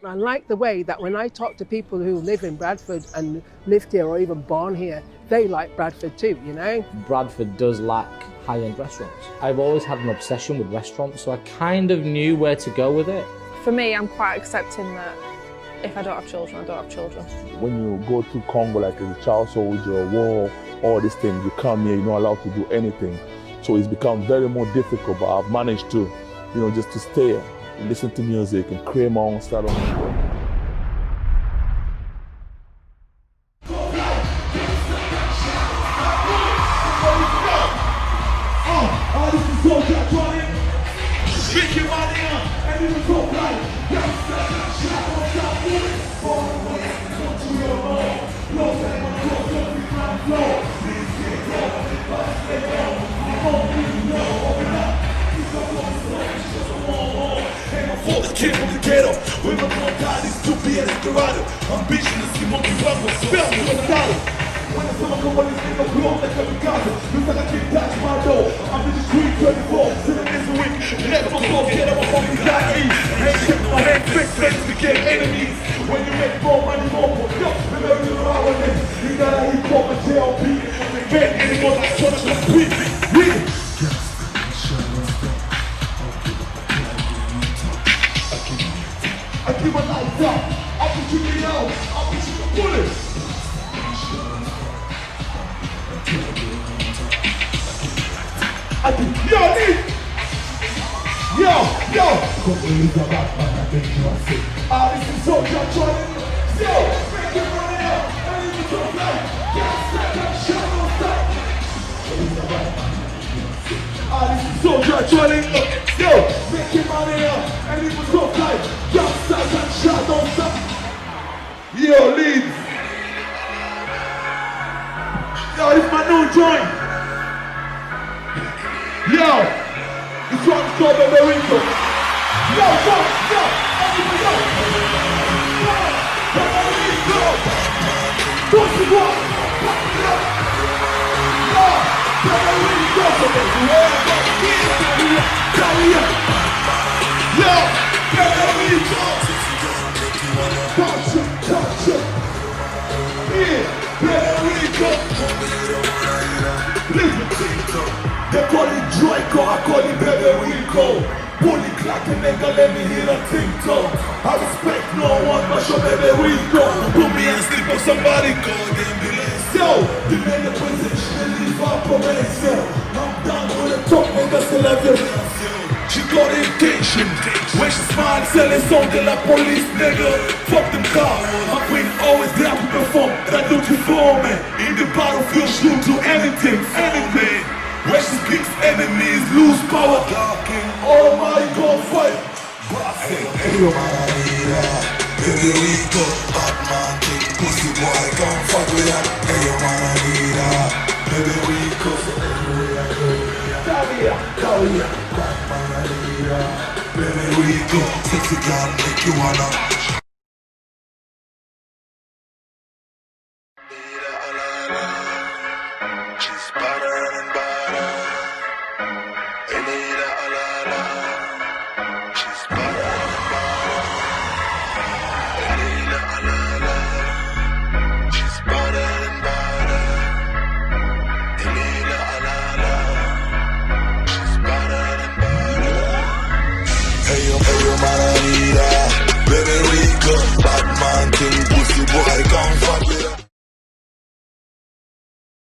I like the way that when I talk to people who live in Bradford and lived here or even born here, they like Bradford too, you know? Bradford does lack high-end restaurants. I've always had an obsession with restaurants, so I kind of knew where to go with it. For me, I'm quite accepting that if I don't have children, I don't have children. When you go to Congo, like as a child soldier, war, all these things, you come here, you're not allowed to do anything. So it's become very more difficult, but I've managed to, just to stay, listen to music and create my own style of music. Came from the ghetto, when my mom died, it's to be a desperado. Ambition to see monkey blood was spelled with a dollar. When the summer come on, this nigga blow like a Picasso. Looks like I can't touch my door. I'm in the street 24, 7 days a week. Never before, get up, I'm fucking dying. Ain't shit, my hand fixed, friends became enemies. When you make more money, more for yo, remember you know how it is. You gotta hit for my JLP. They can't anymore, like Jonas from Pete. I keep my lights up, I'll put you in out, I'll put you in bullets. I keep, yo, come believe the rap man, I think you are sick. This is Soldier trying, yo, make it run out, and even so fly, can't stand that shit, don't stop. Believe the rap man, I think you are sick. This is Soldier trying, yo, make it run out, and even so fly. Shut don't stop. Yo, lead. Yo, it's my new joint. Yo, this one's called the Merito. Yo, everybody, yo. What's the one? Yo, Touch it. Yeah, Federico. Listen, they call it Draco, I call it Federico. Bully clock and nigga, let me hear a ting-tong. I respect no one but your Federico. Put me and sleep on somebody, call the ambulance. Yo, the man in position and leave operation. I'm down with the top nigga, still have your she got intention. When she smiled, selling songs to la police, nigga. Fuck them cars. My queen always there to perform. That don't you for me. In the battlefield, she'll do anything. When she speaks, enemies lose power. All my God fight. Hey, yo, Margarita. Baby, we go. Batman, take pussy boy, come fuck with that. Hey, yo, Margarita. Baby, we go. So everywhere I go. Batman, baby, we go. Sexy girl, make you wanna